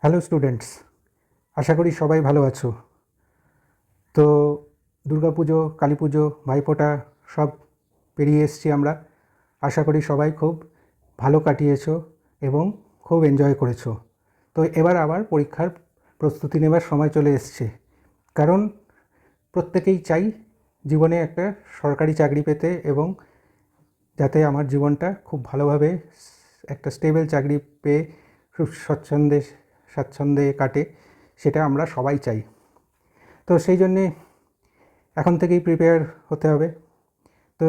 Hello students, আশা করি সবাই ভালো আছো। তো দুর্গাপুজো, কালী পুজো, ভাইফোঁটা সব পেরিয়ে এসেছি আমরা। আশা করি সবাই খুব ভালো কাটিয়েছো এবং খুব এনজয় করেছো। তো এবার আবার পরীক্ষার প্রস্তুতি নেবার সময় চলে এসছে, কারণ প্রত্যেকেই চাই জীবনে একটা সরকারি চাকরি পেতে এবং যাতে আমার জীবনটা খুব ভালোভাবে একটা স্টেবল চাকরি পেয়ে খুব স্বাচ্ছন্দ্যে কাটে, সেটা আমরা সবাই চাই। তো সেই জন্যে এখন থেকেই প্রিপেয়ার হতে হবে। তো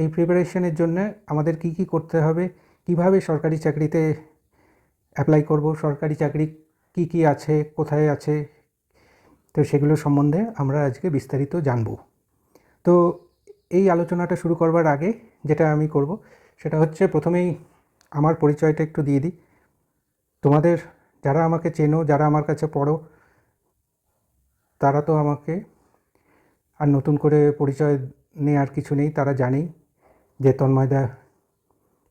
এই প্রিপারেশনের জন্য আমাদের কি কি করতে হবে, কিভাবে সরকারি চাকরিতে অ্যাপ্লাই করব, সরকারি চাকরি কি কি আছে, কোথায় আছে, তো সেগুলো সম্বন্ধে আমরা আজকে বিস্তারিত জানব। তো এই আলোচনাটা শুরু করবার আগে যেটা আমি করব সেটা হচ্ছে প্রথমেই আমার পরিচয়টা একটু দিয়ে দিই। তোমাদের যারা আমাকে চেনো, যারা আমার কাছে পড়ো, তারা তো আমাকে আর নতুন করে পরিচয় নেওয়ার কিছু নেই। তারা জানেই যে তন্ময়দা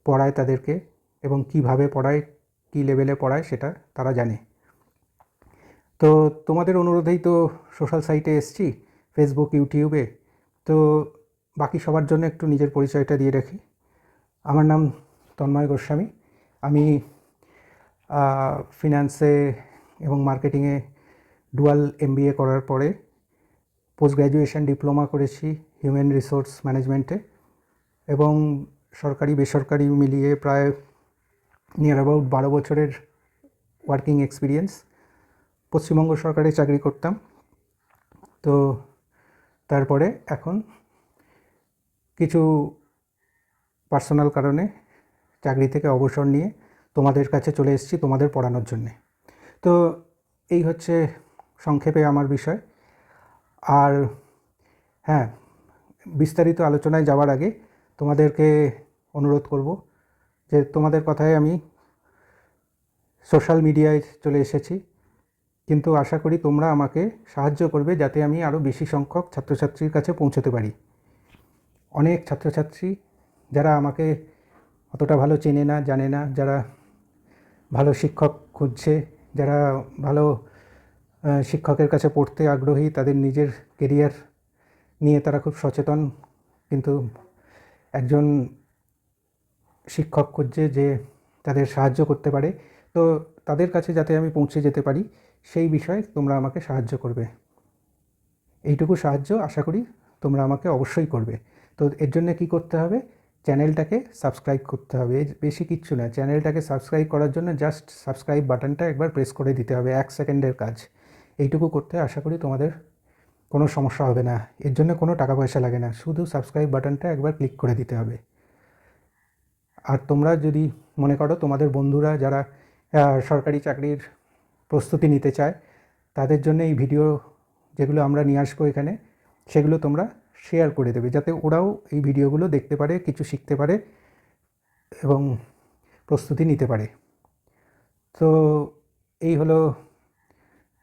পড়ায় তাদেরকে এবং কিভাবে পড়ায়, কী লেভেলে পড়ায় সেটা তারা জানে। তো তোমাদের অনুরোধেই তো সোশ্যাল সাইটে এসছি, ফেসবুক, ইউটিউবে। তো বাকি সবার জন্য একটু নিজের পরিচয়টা দিয়ে রাখি। আমার নাম তন্ময় গোস্বামী। আমি ফিন্যান্সে এবং মার্কেটিংয়ে ডুয়াল MBA করার পরে পোস্ট গ্র্যাজুয়েশন ডিপ্লোমা করেছি হিউম্যান রিসোর্স ম্যানেজমেন্টে, এবং সরকারি বেসরকারি মিলিয়ে প্রায় নিয়ার অ্যাবাউট 12 বছরের ওয়ার্কিং এক্সপিরিয়েন্স। পশ্চিমবঙ্গ সরকারে চাকরি করতাম। তো তারপরে এখন কিছু পার্সোনাল কারণে চাকরি থেকে অবসর নিয়ে তোমাদের কাছে চলে এসেছি তোমাদের পড়ানোর জন্যে। তো এই হচ্ছে সংক্ষেপে আমার বিষয়। আর হ্যাঁ, বিস্তারিত আলোচনায় যাওয়ার আগে তোমাদেরকে অনুরোধ করব যে তোমাদের কথায় আমি সোশ্যাল মিডিয়ায় চলে এসেছি, কিন্তু আশা করি তোমরা আমাকে সাহায্য করবে যাতে আমি আরও বেশি সংখ্যক ছাত্রছাত্রীর কাছে পৌঁছতে পারি। অনেক ছাত্রছাত্রী যারা আমাকে অতটা ভালো চেনে না, জানে না, যারা ভালো শিক্ষক খুঁজছে, যারা ভালো শিক্ষকের কাছে পড়তে আগ্রহী, তাদের নিজের কেরিয়ার নিয়ে তারা খুব সচেতন, কিন্তু একজন শিক্ষক খুঁজছে যে তাদের সাহায্য করতে পারে। তো তাদের কাছে যাতে আমি পৌঁছে যেতে পারি সেই বিষয়ে তোমরা আমাকে সাহায্য করবে। এইটুকু সাহায্য আশা করি তোমরা আমাকে অবশ্যই করবে। তো এর জন্য কী করতে হবে, চ্যানেলটাকে সাবস্ক্রাইব করতে হবে। বেশি কিচ্ছু না, চ্যানেলটাকে সাবস্ক্রাইব করার জন্য জাস্ট সাবস্ক্রাইব বাটনটা একবার প্রেস করে দিতে হবে, 1 সেকেন্ডের কাজ। এইটুকু করতে আশা করি তোমাদের কোনো সমস্যা হবে না। এর জন্য কোনো টাকা পয়সা লাগে না, শুধু সাবস্ক্রাইব বাটনটা একবার ক্লিক করে দিতে হবে। আর তোমরা যদি মনে করো তোমাদের বন্ধুরা যারা সরকারি চাকরির প্রস্তুতি নিতে চায়, তাদের জন্য এই ভিডিও যেগুলো আমরা নিয়ে আসবো এখানে, সেগুলো তোমরা শেয়ার করে দেবে যাতে ওরাও এই ভিডিওগুলো দেখতে পারে, কিছু শিখতে পারে এবং প্রস্তুতি নিতে পারে। তো এই হলো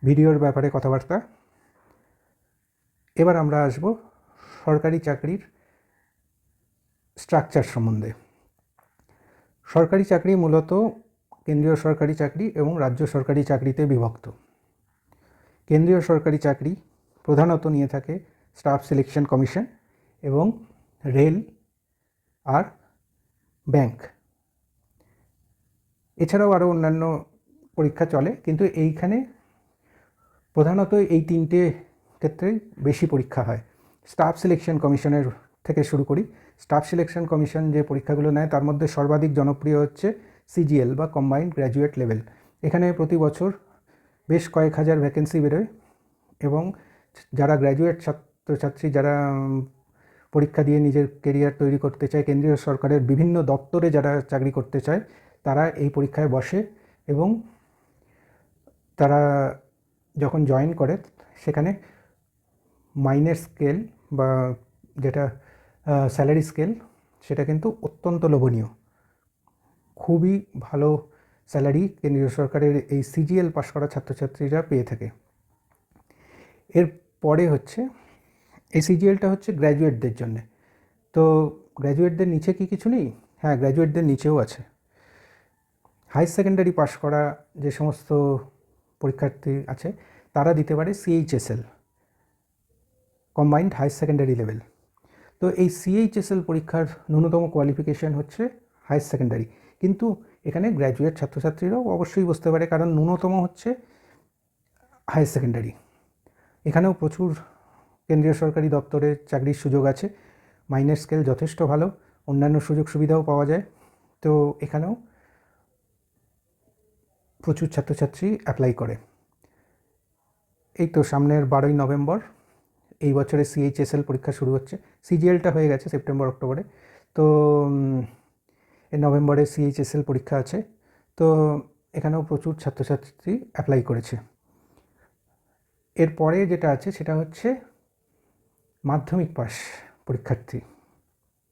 ভিডিওর ব্যাপারে কথাবার্তা। এবার আমরা আসব সরকারি চাকরির স্ট্রাকচার সম্বন্ধে। সরকারি চাকরি মূলত কেন্দ্রীয় সরকারি চাকরি এবং রাজ্য সরকারি চাকরিতে বিভক্ত। কেন্দ্রীয় সরকারি চাকরি প্রধানত নিয়ে থাকে স্টাফ সিলেকশন কমিশন এবং রেল আর ব্যাংক। এছাড়াও আরও অন্যান্য পরীক্ষা চলে, কিন্তু এইখানে প্রধানত এই তিনটে ক্ষেত্রে বেশি পরীক্ষা হয়। স্টাফ সিলেকশন কমিশনের থেকে শুরু করি। স্টাফ সিলেকশন কমিশন যে পরীক্ষাগুলো নেয় তার মধ্যে সর্বাধিক জনপ্রিয় হচ্ছে CGL বা কম্বাইন্ড গ্র্যাজুয়েট লেভেল। এখানে প্রতি বছর বেশ কয়েক হাজার ভ্যাকেন্সি বেরোয় এবং যারা গ্র্যাজুয়েট ছাত্রছাত্রী, যারা পরীক্ষা দিয়ে নিজের কেরিয়ার তৈরি করতে চায়, কেন্দ্রীয় সরকারের বিভিন্ন দপ্তরে যারা চাকরি করতে চায়, তারা এই পরীক্ষায় বসে এবং তারা যখন জয়েন করে সেখানে মাইনের স্কেল বা যেটা স্যালারি স্কেল, সেটা কিন্তু অত্যন্ত লোভনীয়। খুবই ভালো স্যালারি কেন্দ্রীয় সরকারের এই CGL পাশ করা ছাত্রছাত্রীরা পেয়ে থাকে। এর পরে হচ্ছে এই CGLটা হচ্ছে গ্র্যাজুয়েটদের জন্যে। তো গ্র্যাজুয়েটদের নিচে কি কিছু নেই? হ্যাঁ, গ্র্যাজুয়েটদের নিচেও আছে। হাই সেকেন্ডারি পাশ করা যে সমস্ত পরীক্ষার্থী আছে তারা দিতে পারে CHSL, combined higher secondary level. তো এই সিএইচএসএল পরীক্ষার ন্যূনতম কোয়ালিফিকেশান হচ্ছে হায়ার সেকেন্ডারি, কিন্তু এখানে গ্র্যাজুয়েট ছাত্রছাত্রীরাও অবশ্যই বসতে পারে, কারণ ন্যূনতম হচ্ছে হায়ার সেকেন্ডারি। এখানেও প্রচুর কেন্দ্রীয় সরকারি দপ্তরে চাকরির সুযোগ আছে, মাইনের স্কেল যথেষ্ট ভালো, অন্যান্য সুযোগ সুবিধাও পাওয়া যায়। তো এখানেও প্রচুর ছাত্রছাত্রী অ্যাপ্লাই করে। এই তো সামনের 12ই নভেম্বর এই বছরে সিএইচএসএল পরীক্ষা শুরু হচ্ছে। সিজিএলটা হয়ে গেছে সেপ্টেম্বর অক্টোবরে, তো এই নভেম্বরে সিএইচএসএল পরীক্ষা আছে। তো এখানেও প্রচুর ছাত্রছাত্রী অ্যাপ্লাই করেছে। এরপরে যেটা আছে সেটা হচ্ছে মাধ্যমিক পাস পরীক্ষার্থী।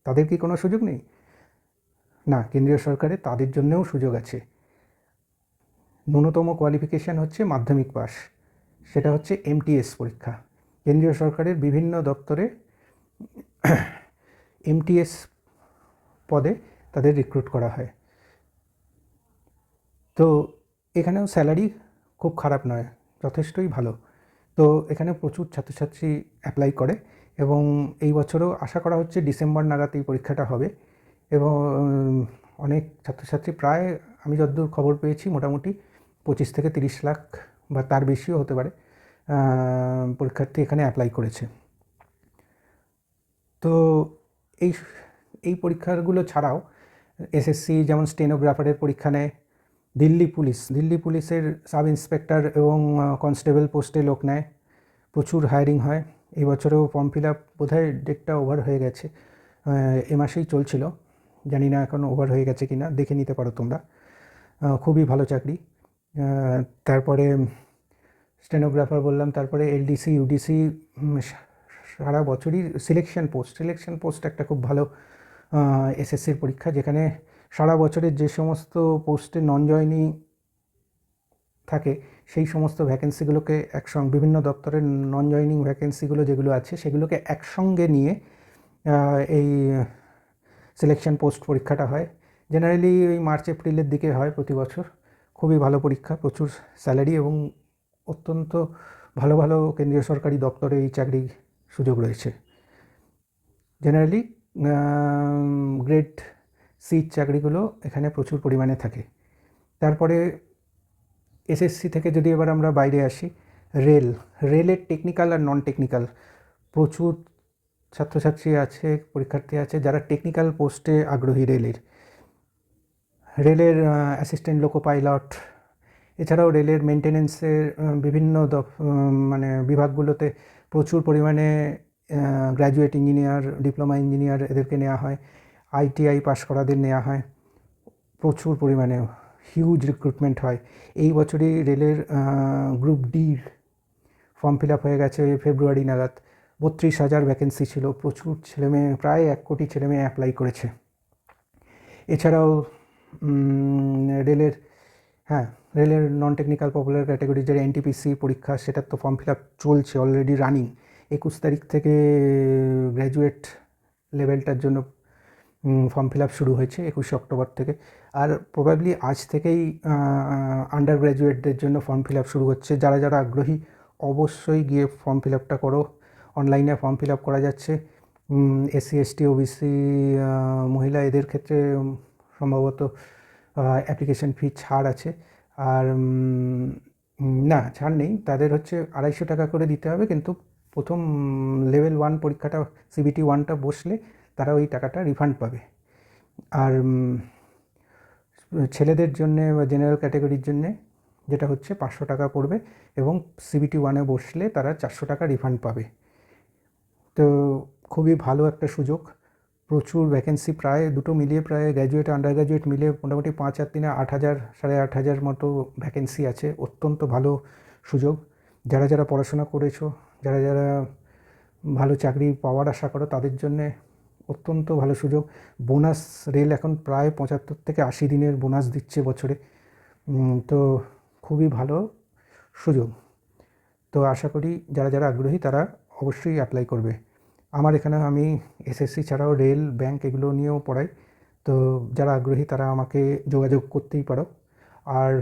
তাদের কি কোনো সুযোগ নেই? না, কেন্দ্রীয় সরকারে তাদের জন্যও সুযোগ আছে। ন্যূনতম কোয়ালিফিকেশান হচ্ছে মাধ্যমিক পাস, সেটা হচ্ছে এমটিএস পরীক্ষা। কেন্দ্রীয় সরকারের বিভিন্ন দপ্তরে এমটিএস পদে তাদের রিক্রুট করা হয়। তো এখানেও স্যালারি খুব খারাপ নয়, যথেষ্টই ভালো। তো এখানে প্রচুর ছাত্রছাত্রী অ্যাপ্লাই করে এবং এই বছরও আশা করা হচ্ছে ডিসেম্বর নাগাদ এই পরীক্ষাটা হবে। এবং অনেক ছাত্রছাত্রী, প্রায় আমি যতদূর খবর পেয়েছি মোটামুটি 25 থেকে 30 লাখ বা তার বেশিও হতে পারে পরীক্ষার্থী এখানে অ্যাপ্লাই করেছে। তো এই এই পরীক্ষাগুলো ছাড়াও এসএসসি যেমন স্টেনোগ্রাফারের পরীক্ষা নেয়, দিল্লি পুলিশের সাব ইন্সপেক্টর এবং কনস্টেবল পোস্টে লোক নেয়, প্রচুর হায়ারিং হয়। এই বছরেও ফর্ম ফিল আপ বোধহয় ডেটটা ওভার হয়ে গেছে, এ মাসেই চলছিল, জানি না এখন ওভার হয়ে গেছে কি না, দেখে নিতে পারো তোমরা। খুবই ভালো চাকরি। তারপরে স্টেনোগ্রাফার বললাম, তারপরে এলডিসি ইউডিসি সারা বছরই সিলেকশন পোস্ট একটা খুব ভালো এসএসসির পরীক্ষা, যেখানে সারা বছরের যে সমস্ত পোস্টে নন জয়নিং থাকে সেই সমস্ত ভ্যাকেন্সিগুলোকে বিভিন্ন দপ্তরের নন জয়নিং ভ্যাকেন্সিগুলো যেগুলো আছে সেগুলোকে একসঙ্গে নিয়ে এই সিলেকশন পোস্ট পরীক্ষাটা হয়। জেনারেলি ওই মার্চ এপ্রিলের দিকে হয় প্রতি বছর। খুবই ভালো পরীক্ষা, প্রচুর স্যালারি এবং অত্যন্ত ভালো ভালো কেন্দ্রীয় সরকারি দপ্তরে এই চাকরির সুযোগ রয়েছে। জেনারেলি গ্রেড সি চাকরিগুলো এখানে প্রচুর পরিমাণে থাকে। তারপরে এসএসসি থেকে যদি এবার আমরা বাইরে আসি, রেলের টেকনিক্যাল আর নন টেকনিক্যাল প্রচুর ছাত্রছাত্রী আছে, পরীক্ষার্থী আছে যারা টেকনিক্যাল পোস্টে আগ্রহী। রেলের অ্যাসিস্ট্যান্ট লোকো পাইলট, এছাড়াও রেলের মেনটেন্যান্সের বিভিন্ন বিভাগগুলোতে প্রচুর পরিমাণে গ্র্যাজুয়েট ইঞ্জিনিয়ার, ডিপ্লোমা ইঞ্জিনিয়ার এদেরকে নেওয়া হয়, আইটিআই পাশ করাদের নেওয়া হয়, প্রচুর পরিমাণে হিউজ রিক্রুটমেন্ট হয়। এই বছরই রেলের গ্রুপ ডির ফর্ম ফিল আপ হয়ে গেছে ফেব্রুয়ারি নাগাদ, 32,000 ভ্যাকেন্সি ছিল, প্রচুর ছেলেমেয়ে, প্রায় 1 কোটি ছেলেমেয়ে অ্যাপ্লাই করেছে। এছাড়াও রেলের নন টেকনিক্যাল পপুলার ক্যাটাগরি যে এনটিপিসি পরীক্ষা, সেটার তো ফর্ম ফিল আপ চলছে, অলরেডি রানিং। 21 তারিখ থেকে গ্র্যাজুয়েট লেভেলটার জন্য ফর্ম ফিল আপ শুরু হয়েছে 21 অক্টোবর থেকে, আর প্রবাবলি আজ থেকেই আন্ডার গ্র্যাজুয়েটদের জন্য ফর্ম ফিল আপ শুরু হচ্ছে। যারা যারা আগ্রহী অবশ্যই গিয়ে ফর্ম ফিল আপটা করো, অনলাইনে ফর্ম ফিল আপ করা যাচ্ছে। এসসি এসটি ওবিসি মহিলা এদের ক্ষেত্রে সম্ভবত অ্যাপ্লিকেশন ফি ছাড় আছে, আর না ছাড় নেই, তাদের হচ্ছে 250 টাকা করে দিতে হবে, কিন্তু প্রথম লেভেল 1 পরীক্ষাটা সিবিটি 1টা বসলে তারা ওই টাকাটা রিফান্ড পাবে। আর ছেলেদের জন্যে বা জেনারেল ক্যাটাগরির জন্যে যেটা হচ্ছে 500 টাকা পড়বে এবং সিবিটি 1-এ বসলে তারা 400 টাকা রিফান্ড পাবে। তো খুবই ভালো একটা সুযোগ, প্রচুর ভ্যাকেন্সি, প্রায় দুটো মিলিয়ে প্রায় গ্র্যাজুয়েট আন্ডার গ্র্যাজুয়েট মিলে মোটামুটি 5 আর 3 8,000 5,500 মতো ভ্যাকেন্সি আছে। অত্যন্ত ভালো সুযোগ। যারা যারা পড়াশোনা করেছো, যারা যারা ভালো চাকরি পাওয়ার আশা করো, তাদের জন্যে অত্যন্ত ভালো সুযোগ। বোনাস, রেল এখন প্রায় 75 থেকে 80 দিনের বোনাস দিচ্ছে বছরে, তো খুবই ভালো সুযোগ। তো আশা করি যারা যারা আগ্রহী তারা অবশ্যই অ্যাপ্লাই করবে। আমার এখানে আমি এসএসসি ছাড়াও রেল, ব্যাংক এগুলো নিয়েও পড়াই, তো যারা আগ্রহী তারা আমাকে যোগাযোগ করতেই পারো। আর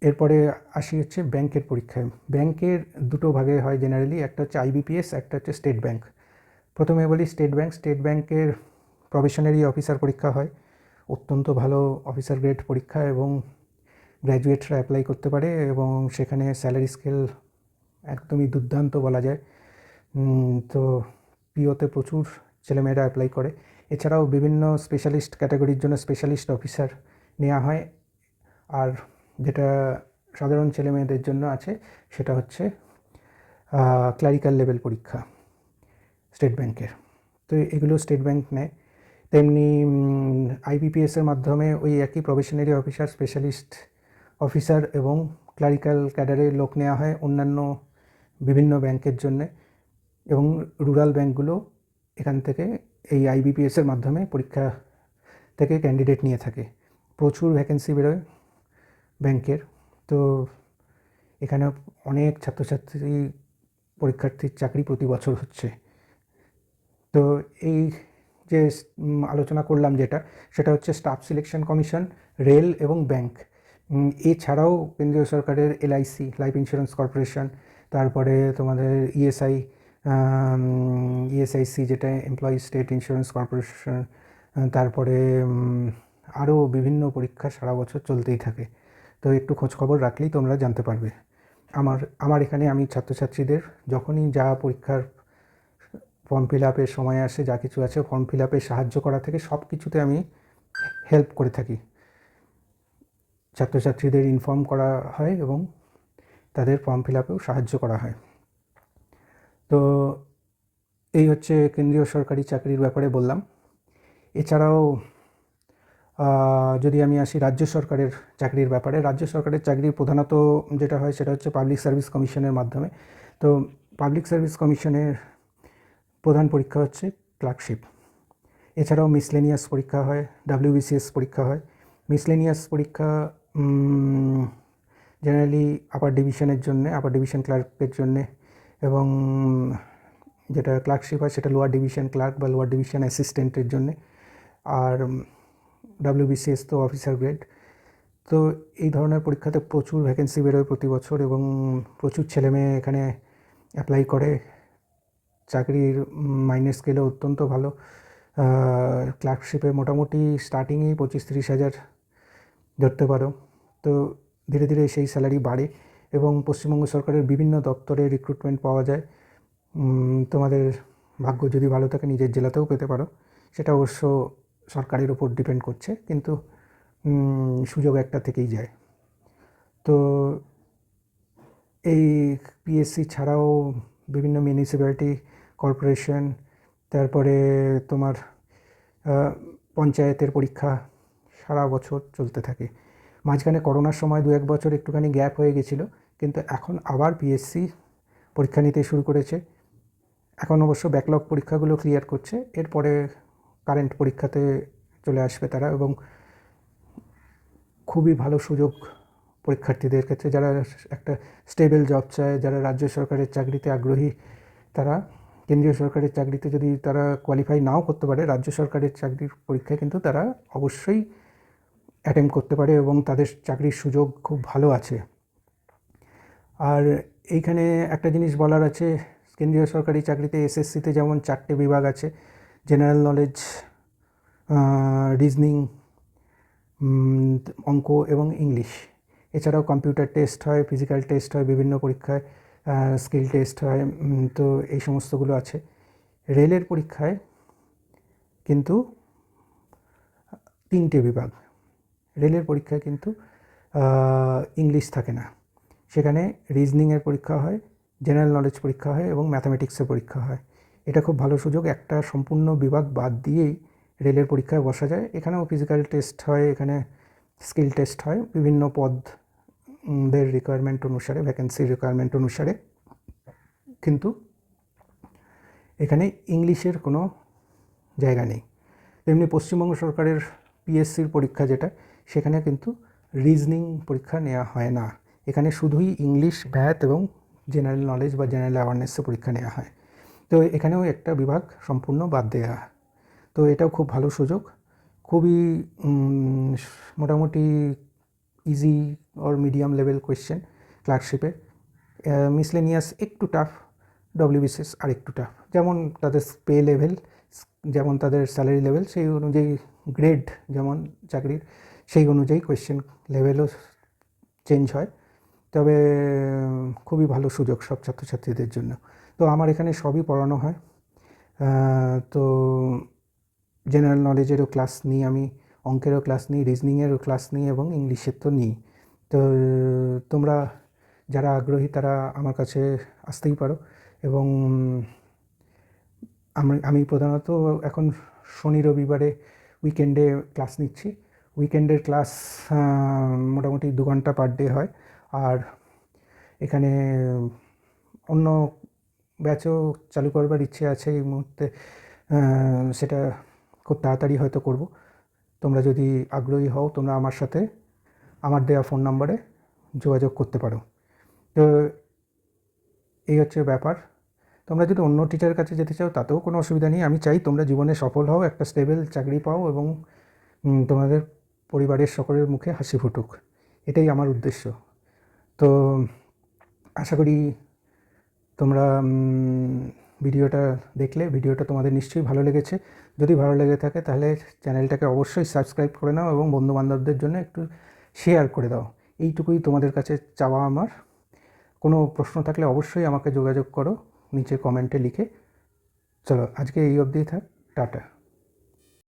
এরপরে আসি হচ্ছে ব্যাংকের পরীক্ষায়। ব্যাংকের দুটো ভাগে হয় জেনারেলি, একটা হচ্ছে আইবিপিএস, একটা হচ্ছে স্টেট ব্যাংক। প্রথমে বলি স্টেট ব্যাংক। স্টেট ব্যাংকের প্রবেশনারি অফিসার পরীক্ষা হয়, অত্যন্ত ভালো অফিসার গ্রেড পরীক্ষা, এবং গ্র্যাজুয়েটরা অ্যাপ্লাই করতে পারে, এবং সেখানে স্যালারি স্কেল একদমই দুর্দান্ত বলা যায়। তো পিওতে প্রচুর ছেলেমেয়েরা অ্যাপ্লাই করে। এছাড়াও বিভিন্ন স্পেশালিস্ট ক্যাটাগরির জন্য স্পেশালিস্ট অফিসার নেওয়া হয়। আর যেটা সাধারণ ছেলেমেয়েদের জন্য আছে সেটা হচ্ছে ক্লারিক্যাল লেভেল পরীক্ষা স্টেট ব্যাংকের। তো এগুলো স্টেট ব্যাংক নেয়। তেমনি আইবিপিএসের মাধ্যমে ওই একই প্রবেশনারি অফিসার, স্পেশালিস্ট অফিসার এবং ক্লারিক্যাল ক্যাডারের লোক নেওয়া হয় অন্যান্য বিভিন্ন ব্যাংকের জন্যে, এবং রুরাল ব্যাংকগুলো এখান থেকে এই আইবিপিএসের মাধ্যমে পরীক্ষা থেকে ক্যান্ডিডেট নিয়ে থাকে। প্রচুর ভ্যাকেন্সি বেরোয় ব্যাংকের। তো এখানে অনেক ছাত্রছাত্রী পরীক্ষার্থীর চাকরি প্রতি বছর হচ্ছে। তো এই যে আলোচনা করলাম যেটা, সেটা হচ্ছে স্টাফ সিলেকশন কমিশন, রেল এবং ব্যাংক। এছাড়াও কেন্দ্রীয় সরকারের এলআইসি, লাইফ ইন্স্যুরেন্স কর্পোরেশন, তারপরে তোমাদের ইএসআইসি যেটা এমপ্লয়ি স্টেট ইন্স্যুরেন্স কর্পোরেশন, তারপরে আরও বিভিন্ন পরীক্ষা সারা বছর চলতেই থাকে। তো একটু খোঁজখবর রাখলেই তোমরা জানতে পারবে। আমার এখানে আমি ছাত্রছাত্রীদের যখনই যা পরীক্ষার ফর্ম ফিল আপের সময় আসে, যা কিছু আছে ফর্ম ফিল আপে সাহায্য করা থেকে সব কিছুতে আমি হেল্প করে থাকি। ছাত্রছাত্রীদের ইনফর্ম করা হয় এবং তাদের ফর্ম ফিল আপেও সাহায্য করা হয়। তো এই হচ্ছে কেন্দ্রীয় সরকারি চাকরির ব্যাপারে বললাম। এছাড়াও যদি আমি আসি রাজ্য সরকারের চাকরির ব্যাপারে, রাজ্য সরকারের চাকরি প্রধানত যেটা হয় সেটা হচ্ছে পাবলিক সার্ভিস কমিশনের মাধ্যমে। তো পাবলিক সার্ভিস কমিশনের প্রধান পরীক্ষা হচ্ছে ক্লার্কশিপ। এছাড়াও মিসলেনিয়াস পরীক্ষা হয়, ডাব্লিউবিসিএস পরীক্ষা হয়। মিসলেনিয়াস পরীক্ষা জেনারেলি আপার ডিভিশনের জন্যে, আপার ডিভিশন ক্লার্কের জন্যে, এবং যেটা ক্লার্কশিপ হয় সেটা লোয়ার ডিভিশন ক্লার্ক বা লোয়ার ডিভিশন অ্যাসিস্ট্যান্টের জন্যে। আর ডাব্লিউবিসিএস তো অফিসার গ্রেড। তো এই ধরনের পরীক্ষাতে প্রচুর ভ্যাকেন্সি বেরোয় প্রতি বছর, এবং প্রচুর ছেলেমেয়ে এখানে অ্যাপ্লাই করে। চাকরির মাইনে স্কেলও অত্যন্ত ভালো। ক্লার্কশিপে মোটামুটি স্টার্টিংয়েই 25-30 হাজার ধরতে পারো। তো ধীরে ধীরে সেই স্যালারি বাড়ে, এবং পশ্চিমবঙ্গ সরকারের বিভিন্ন দপ্তরে রিক্রুটমেন্ট পাওয়া যায়। তোমাদের ভাগ্য যদি ভালো থাকে নিজের জেলাতেও পেতে পারো, সেটা অবশ্য সরকারের ওপর ডিপেন্ড করছে, কিন্তু সুযোগ একটা থেকেই যায়। তো এই পিএসসি ছাড়াও বিভিন্ন মিউনিসিপ্যালিটি কর্পোরেশন, তারপরে তোমার পঞ্চায়েতের পরীক্ষা সারা বছর চলতে থাকে। মাঝখানে করোনার সময় 2-1 বছর একটুখানি গ্যাপ হয়ে গেছিলো, কিন্তু এখন আবার পিএসসি পরীক্ষা নিতে শুরু করেছে। এখন অবশ্য ব্যাকলগ পরীক্ষাগুলো ক্লিয়ার করছে, এরপরে কারেন্ট পরীক্ষাতে চলে আসবে তারা, এবং খুবই ভালো সুযোগ পরীক্ষার্থীদের ক্ষেত্রে যারা একটা স্টেবল জব চায়, যারা রাজ্য সরকারের চাকরিতে আগ্রহী। তারা কেন্দ্রীয় সরকারের চাকরিতে যদি তারা কোয়ালিফাই নাও করতে পারে, রাজ্য সরকারের চাকরির পরীক্ষায় কিন্তু তারা অবশ্যই অ্যাটেম্প করতে পারে, এবং তাদের চাকরির সুযোগ খুব ভালো আছে। আর এইখানে একটা জিনিস বলার আছে, কেন্দ্রীয় সরকারি চাকরিতে এসএসসিতে যেমন 4টে বিভাগ আছে, জেনারেল নলেজ, রিজনিং, অঙ্ক এবং ইংলিশ। এছাড়াও কম্পিউটার টেস্ট হয়, ফিজিক্যাল টেস্ট হয় বিভিন্ন পরীক্ষায়, স্কিল টেস্ট হয়। তো এই সমস্তগুলো আছে। রেলের পরীক্ষায় কিন্তু 3টে বিভাগ। রেলের পরীক্ষায় কিন্তু ইংলিশ থাকে না, সেখানে রিজনিংয়ের পরীক্ষা হয়, জেনারেল নলেজ পরীক্ষা হয়, এবং ম্যাথামেটিক্সের পরীক্ষা হয়। এটা খুব ভালো সুযোগ, একটা সম্পূর্ণ বিভাগ বাদ দিয়েই রেলের পরীক্ষায় বসা যায়। এখানেও ফিজিক্যাল টেস্ট হয়, এখানে স্কিল টেস্ট হয়, বিভিন্ন পদের রিকোয়ারমেন্ট অনুসারে, ভ্যাকেন্সির রিকোয়ারমেন্ট অনুসারে। কিন্তু এখানে ইংলিশের কোনো জায়গা নেই। তেমনি পশ্চিমবঙ্গ সরকারের পিএসসির পরীক্ষা যেটা, সেখানে কিন্তু রিজনিং পরীক্ষা নেওয়া হয় না, এখানে শুধুই ইংলিশ, ম্যাথ এবং জেনারেল নলেজ বা জেনারেল অ্যাওয়ারনেসের পরীক্ষা নেওয়া হয়। তো এখানেও একটা বিভাগ সম্পূর্ণ বাদ দেওয়া। তো এটাও খুব ভালো সুযোগ, খুবই মোটামুটি easy or medium level question ক্লার্কশিপে। মিসলেনিয়াস একটু টাফ, ডব্লিউবিসিএস আর একটু টাফ, যেমন তাদের পে লেভেল, যেমন তাদের স্যালারি লেভেল, সেই অনুযায়ী গ্রেড যেমন চাকরির, সেই অনুযায়ী কোয়েশ্চেন লেভেলও চেঞ্জ হয়। তবে খুবই ভালো সুযোগ সব ছাত্রছাত্রীদের জন্য। তো আমার এখানে সবই পড়ানো হয়। তো জেনারেল নলেজেরও ক্লাস নিই আমি, অঙ্কেরও ক্লাস নিই, রিজনিংয়েরও ক্লাস নিই এবং ইংলিশের তো নিই। তো তোমরা যারা আগ্রহী তারা আমার কাছে আসতেই পারো। এবং আমি প্রধানত এখন শনি রবিবারে উইকেন্ডে ক্লাস নিচ্ছি। উইকেন্ডের ক্লাস মোটামুটি 2 ঘন্টা পার ডে হয়। আর এখানে অন্য ব্যাচও চালু করবার ইচ্ছে আছে এই মুহূর্তে, সেটা খুব তাড়াতাড়ি হয়তো করব। তোমরা যদি আগ্রহী হও তোমরা আমার সাথে আমার দেওয়া ফোন নাম্বারে যোগাযোগ করতে পারো। তো এই হচ্ছে ব্যাপার। তোমরা যদি অন্য টিচারের কাছে যেতে চাও তাতেও কোনো অসুবিধা নেই। আমি চাই তোমরা জীবনে সফল হও, একটা স্টেবল চাকরি পাও এবং তোমাদের পরিবারের সকলের মুখে হাসি ফুটুক, এটাই আমার উদ্দেশ্য। তো আশা করি তোমরা ভিডিওটা দেখলে, ভিডিওটা তোমাদের নিশ্চয়ই ভালো লেগেছে। যদি ভালো লেগে থাকে তাহলে চ্যানেলটাকে অবশ্যই সাবস্ক্রাইব করে নাও এবং বন্ধুবান্ধবদের জন্য একটু শেয়ার করে দাও। এইটুকুই তোমাদের কাছে চাওয়া আমার। কোনো প্রশ্ন থাকলে অবশ্যই আমাকে যোগাযোগ করো নিচে কমেন্টে লিখে। চলো আজকে এই অবধিই থাক, টাটা।